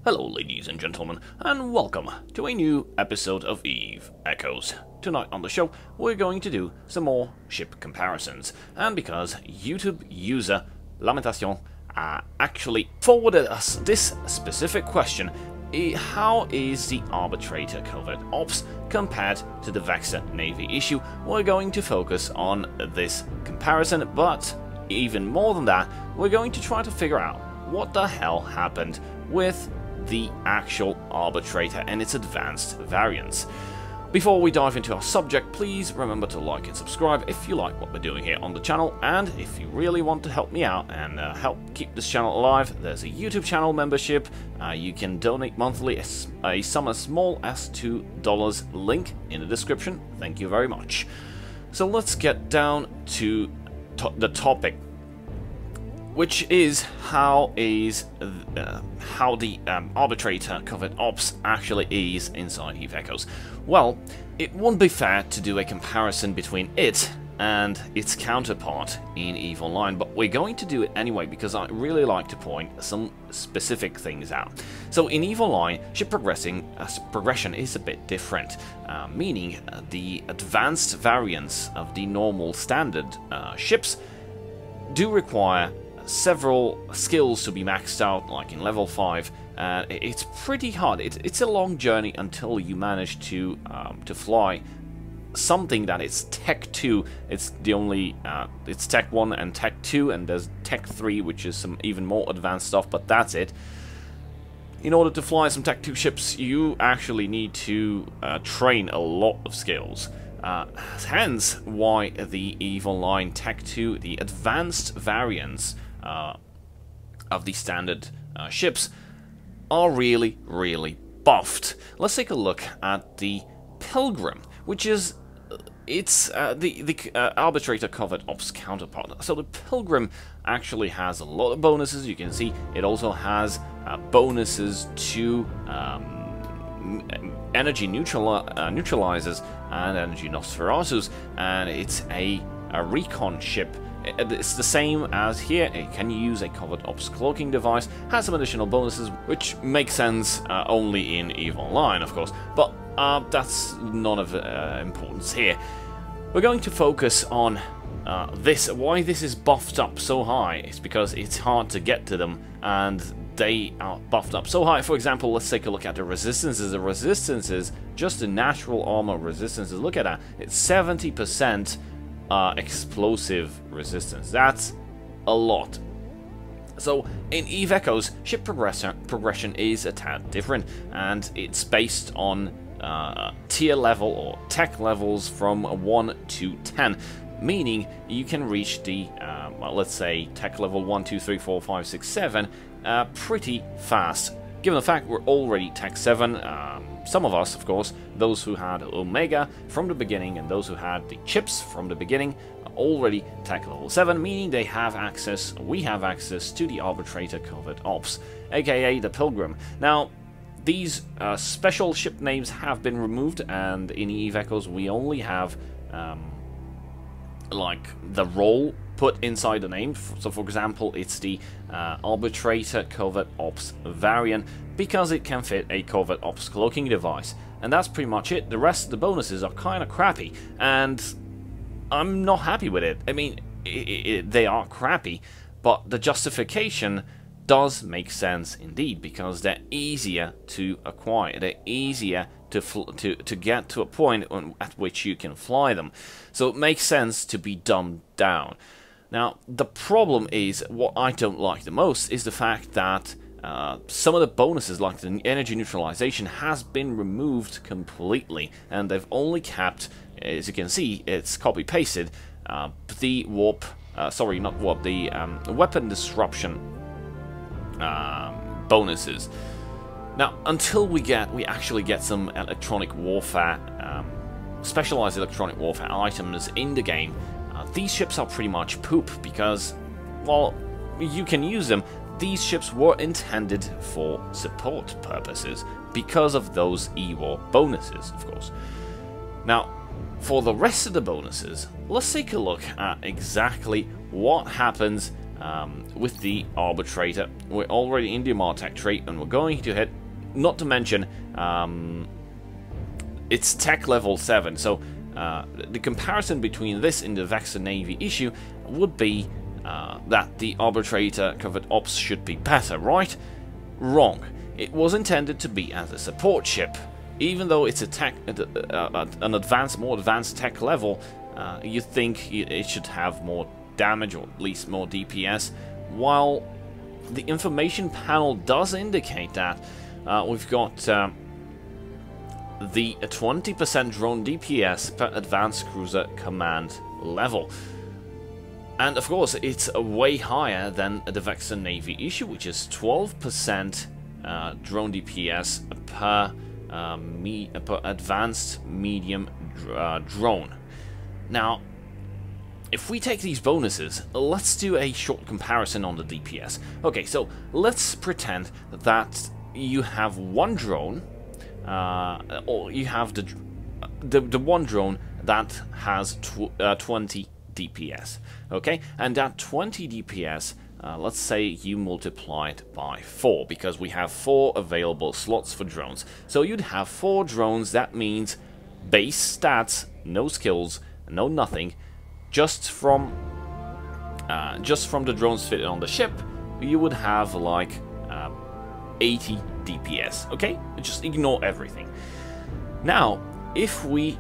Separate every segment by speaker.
Speaker 1: Hello ladies and gentlemen, and welcome to a new episode of Eve Echoes. Tonight on the show, we're going to do some more ship comparisons, and because YouTube user Lamentacion actually forwarded us this specific question, how is the Arbitrator Covert Ops compared to the Vexor Navy Issue, we're going to focus on this comparison, but even more than that, we're going to try to figure out what the hell happened with the actual Arbitrator and its advanced variants. Before we dive into our subject, please remember to like and subscribe if you like what we're doing here on the channel, and if you really want to help me out and help keep this channel alive, there's a YouTube channel membership. You can donate monthly, a sum as small as $2, link in the description. Thank you very much. So let's get down to the topic, which is how the Arbitrator Covert Ops actually is inside Eve Echoes. Well, it wouldn't be fair to do a comparison between it and its counterpart in EVE Online, but we're going to do it anyway because I really like to point some specific things out. So in EVE Online, ship progression is a bit different, meaning the advanced variants of the normal standard ships do require several skills to be maxed out, like in level 5. It's pretty hard. It's a long journey until you manage to fly something that is Tech 2. It's the only it's Tech 1 and Tech 2, and there's Tech 3, which is some even more advanced stuff, but that's it. In order to fly some Tech 2 ships, you actually need to train a lot of skills. Hence why the EVE Online Tech 2, the advanced variants of the standard ships, are really buffed. Let's take a look at the Pilgrim, which is the Arbitrator Covert Ops counterpart. So the Pilgrim actually has a lot of bonuses. You can see it also has bonuses to energy neutralizers and energy Nosferatus, and it's a recon ship. It's the same as here. It can use a Covert Ops cloaking device, has some additional bonuses, which makes sense only in EVE Online, of course, but that's none of importance here. We're going to focus on why this is buffed up so high. It's because it's hard to get to them, and they are buffed up so high. For example, let's take a look at the resistances. The resistances, just the natural armor resistances, look at that. It's 70% explosive resistance. That's a lot. So in Eve Echoes, ship progression is a tad different, and it's based on tier level or tech levels from 1 to 10, meaning you can reach the well, let's say tech level 1, 2, 3, 4, 5, 6, 7 pretty fast. Given the fact we're already tech 7, some of us, of course, those who had Omega from the beginning and those who had the chips from the beginning, are already tech level 7, meaning we have access to the Arbitrator Covert Ops, aka the Pilgrim. Now, these special ship names have been removed, and in Eve Echoes we only have like the role put inside the name. So for example, it's the Arbitrator Covert Ops variant, because it can fit a Covert Ops cloaking device, and that's pretty much it. The rest of the bonuses are kind of crappy, and I'm not happy with it. I mean, they are crappy, but the justification does make sense indeed, because they're easier to acquire, they're easier to get to a point at which you can fly them, so it makes sense to be dumbed down. Now, the problem is, what I don't like the most is the fact that some of the bonuses, like the energy neutralization, has been removed completely, and they've only kept, as you can see, it's copy-pasted, the warp, sorry, not warp, the weapon disruption bonuses. Now, until we actually get some electronic warfare, specialized electronic warfare items in the game, these ships are pretty much poop, because, well, you can use them. These ships were intended for support purposes because of those E-War bonuses, of course. Now, for the rest of the bonuses, let's take a look at exactly what happens with the Arbitrator. We're already in the Mmorpg trait, and we're going to hit, not to mention, it's tech level 7, so the comparison between this and the Vexor Navy Issue would be that the Arbitrator Covert Ops should be better, right? Wrong. It was intended to be as a support ship. Even though it's a tech, an more advanced tech level, you think it should have more damage, or at least more DPS, while the information panel does indicate that we've got the 20% drone DPS per advanced cruiser command level. And of course, it's way higher than the Vexor Navy Issue, which is 12% drone DPS per advanced medium drone. Now, if we take these bonuses, let's do a short comparison on the DPS. Okay, so let's pretend that you have one drone, or you have the one drone that has 20 DPS. Okay, and that 20 DPS, let's say you multiply it by 4, because we have 4 available slots for drones. So you'd have 4 drones. That means base stats, no skills, no nothing. Just from the drones fitted on the ship, you would have like 80 DPS. Okay, just ignore everything. Now, if we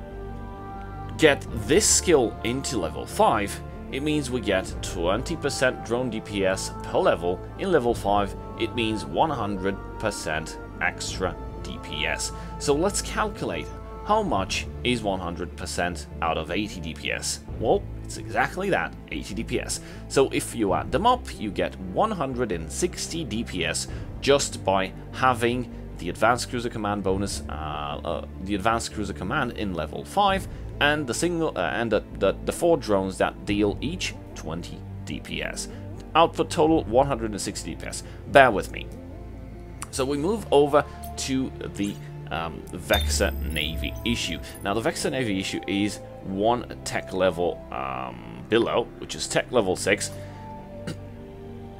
Speaker 1: get this skill into level 5, it means we get 20% drone DPS per level. In level 5, it means 100% extra DPS. So let's calculate how much is 100% out of 80 DPS. Well, it's exactly that, 80 DPS. So if you add them up, you get 160 DPS just by having the Advanced Cruiser Command bonus, the Advanced Cruiser Command in level 5, and the single the 4 drones that deal each 20 DPS. Output total 160 DPS. Bear with me. So we move over to the Vexor Navy Issue. Now the Vexor Navy Issue is one tech level below, which is tech level 6.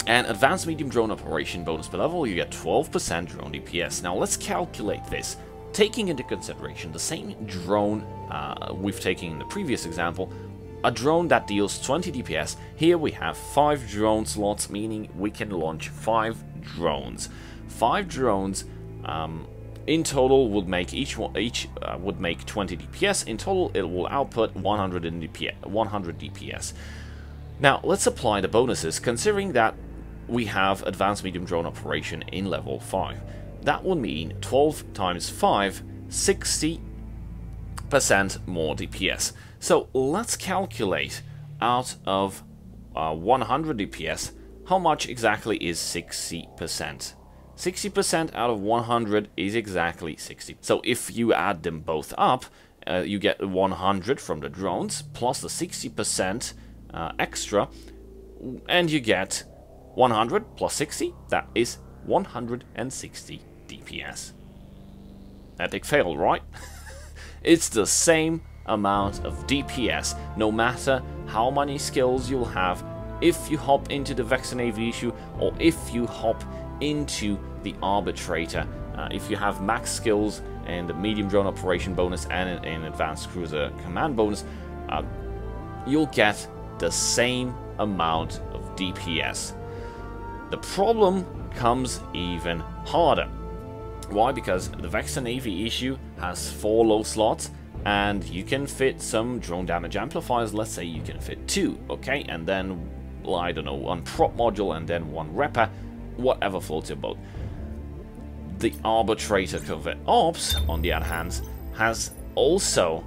Speaker 1: And Advanced Medium Drone Operation bonus per level, you get 12% drone DPS. Now let's calculate this, taking into consideration the same drone we've taken in the previous example, a drone that deals 20 DPS. Here we have 5 drone slots, meaning we can launch 5 drones. 5 drones in total would make would make 20 DPS. In total, it will output 100 DPS. Now let's apply the bonuses, considering that we have Advanced Medium Drone Operation in level 5. That would mean 12 times 5, 60% more DPS. So let's calculate out of 100 DPS, how much exactly is 60%? 60% out of 100 is exactly 60. So if you add them both up, you get 100 from the drones, plus the 60% extra, and you get 100 plus 60, that is 160 DPS. Epic fail, right? It's the same amount of DPS, no matter how many skills you'll have, if you hop into the Vexor Navy Issue, or if you hop into the Arbitrator. If you have max skills and the Medium Drone Operation bonus and an Advanced Cruiser Command bonus, you'll get the same amount of DPS. The problem comes even harder. Why? Because the Vexor Navy Issue has 4 low slots, and you can fit some drone damage amplifiers. Let's say you can fit 2, okay? And then, well, I don't know, 1 prop module and then 1 repper, whatever floats your boat. The Arbitrator Covert Ops, on the other hand, has also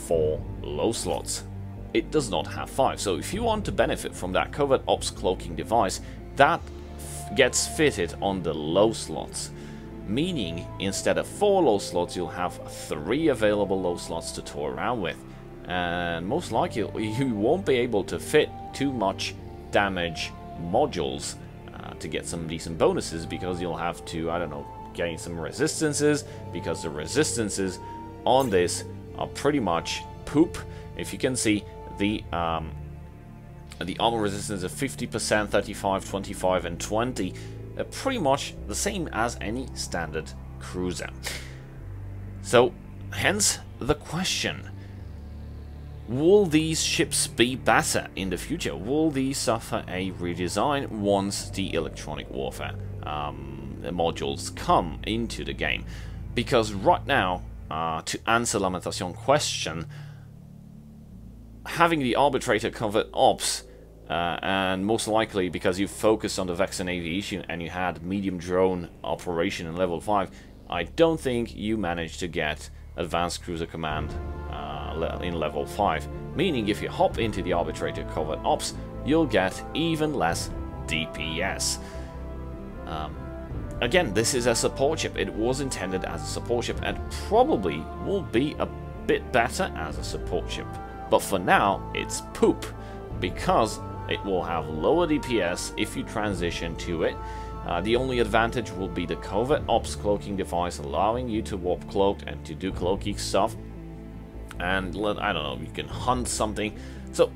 Speaker 1: 4 low slots. It does not have 5. So if you want to benefit from that Covert Ops cloaking device, that gets fitted on the low slots. Meaning, instead of 4 low slots, you'll have 3 available low slots to tour around with. And most likely, you won't be able to fit too much damage modules to get some decent bonuses, because you'll have to, I don't know, gain some resistances, because the resistances on this are pretty much poop. If you can see, the the armor resistance of 50%, 35, 25, and 20. Pretty much the same as any standard cruiser. So, hence the question. Will these ships be better in the future? Will these suffer a redesign once the electronic warfare modules come into the game? Because right now, to answer Lamentacion question, having the Arbitrator Covert Ops, and most likely because you focused on the Vexor Navy Issue and you had medium drone operation in level 5, I don't think you managed to get Advanced Cruiser Command in level 5. Meaning if you hop into the Arbitrator Covert Ops, you'll get even less DPS. Again, this is a support ship. It was intended as a support ship and probably will be a bit better as a support ship. But for now, it's poop, because it will have lower DPS if you transition to it. The only advantage will be the Covert Ops cloaking device, allowing you to warp cloaked and to do cloaky stuff. And, I don't know, you can hunt something. So,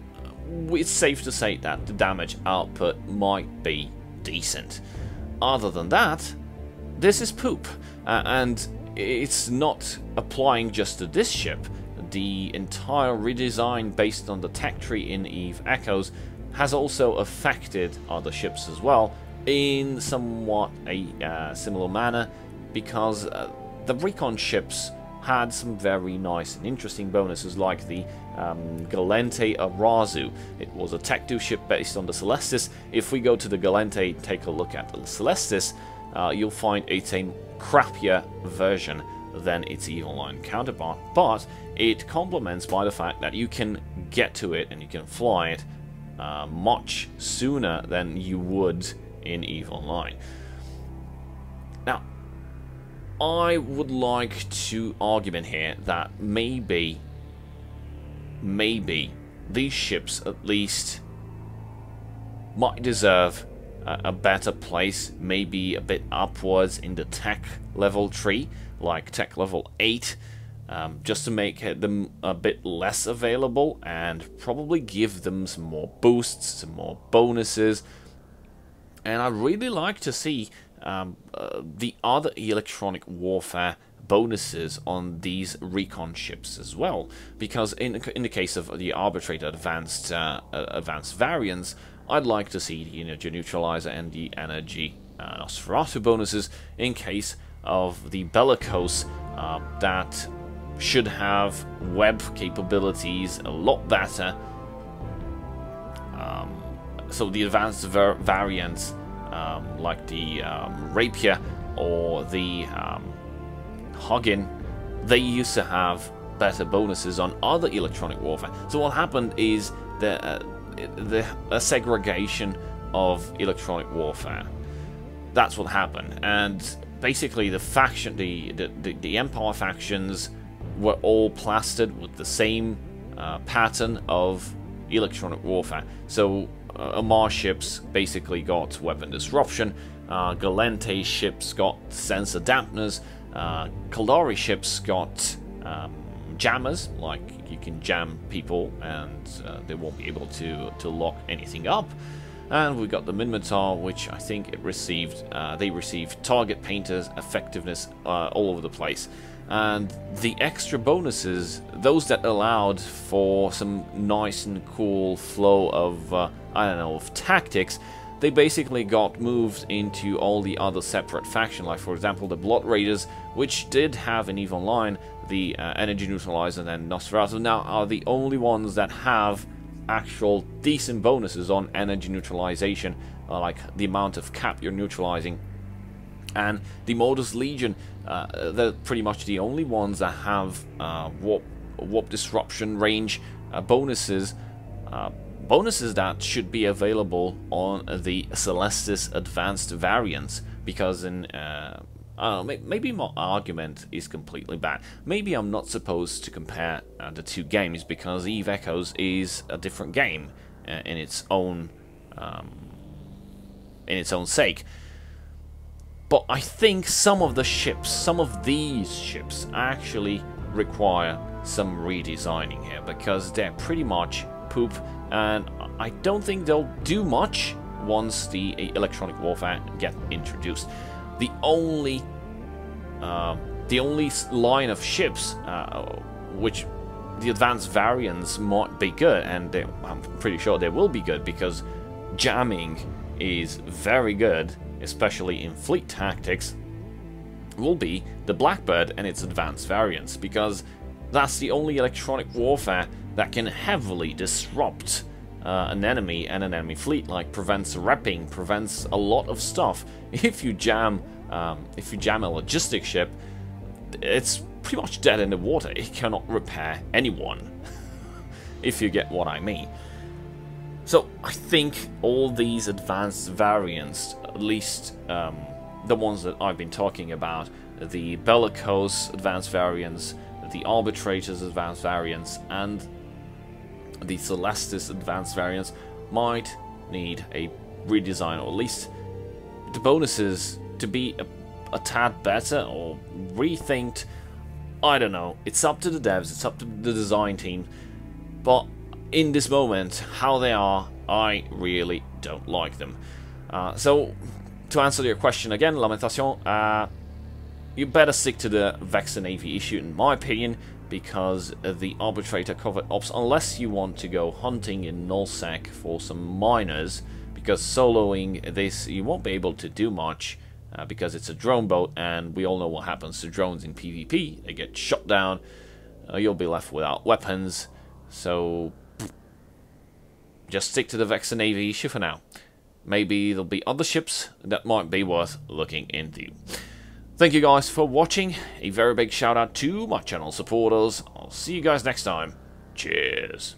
Speaker 1: it's safe to say that the damage output might be decent. Other than that, this is poop. And it's not applying just to this ship. The entire redesign based on the tech tree in Eve Echoes has also affected other ships as well in somewhat a similar manner, because the recon ships had some very nice and interesting bonuses, like the Galente Arazu. It was a Tech 2 ship based on the Celestis. If we go to the Galente, take a look at the Celestis, you'll find it's a crappier version than its Evil Line counterpart, but it complements by the fact that you can get to it and you can fly it much sooner than you would in Evil Line. Now, I would like to argument here that maybe these ships at least might deserve a better place, maybe a bit upwards in the tech level tree, like tech level 8, just to make them a bit less available and probably give them some more boosts, some more bonuses. And I'd really like to see the other electronic warfare bonuses on these recon ships as well, because in the case of the Arbitrator advanced variants, I'd like to see the energy neutralizer and the energy Nosferatu bonuses in case of the Bellicose that should have web capabilities a lot better. So the advanced variants like the Rapier or the Huggin, they used to have better bonuses on other electronic warfare. So what happened is a segregation of electronic warfare. That's what happened, and basically the faction, the Empire factions were all plastered with the same pattern of electronic warfare. So Amarr ships basically got weapon disruption, Galente ships got sensor dampeners, Caldari ships got jammers, like you can jam people and they won't be able to lock anything up. And we got the Minmatar, which I think it received, they received target painters, effectiveness all over the place. And the extra bonuses, those that allowed for some nice and cool flow of, I don't know, of tactics, they basically got moved into all the other separate factions, like for example the Blood Raiders, which did have an Eve Online, the Energy Neutralizer and Nosferatu now are the only ones that have actual decent bonuses on energy neutralization, like the amount of cap you're neutralizing. And the Modus Legion, they're pretty much the only ones that have warp disruption range bonuses, bonuses that should be available on the Celestis advanced variants, because in I don't know, maybe my argument is completely bad. Maybe I'm not supposed to compare the two games, because Eve Echoes is a different game in its own sake. But I think some of these ships actually require some redesigning here, because they're pretty much poop, and I don't think they'll do much once the electronic warfare get introduced. The only line of ships which the advanced variants might be good, and I'm pretty sure they will be good, because jamming is very good, especially in fleet tactics, will be the Blackbird and its advanced variants, because that's the only electronic warfare that can heavily disrupt an enemy and an enemy fleet, like prevents repping, prevents a lot of stuff. If you jam a logistic ship, it's pretty much dead in the water. It cannot repair anyone, if you get what I mean. So I think all these advanced variants, at least the ones that I've been talking about, the Bellicose advanced variants, the Arbitrator's advanced variants, and the Celestis advanced variants, might need a redesign, or at least the bonuses to be a tad better or rethinked. I don't know. It's up to the devs, it's up to the design team. But in this moment, how they are, I really don't like them. So, to answer your question again, Lamentacion, you better stick to the Vexor Navy Issue, in my opinion, because the Arbitrator Covert Ops, unless you want to go hunting in nullsec for some miners, because soloing this, you won't be able to do much. Because it's a drone boat, and we all know what happens to drones in PvP. They get shot down, you'll be left without weapons, so just stick to the Vexor Navy Issue for now. Maybe there'll be other ships that might be worth looking into. Thank you guys for watching, a very big shout out to my channel supporters. I'll see you guys next time. Cheers.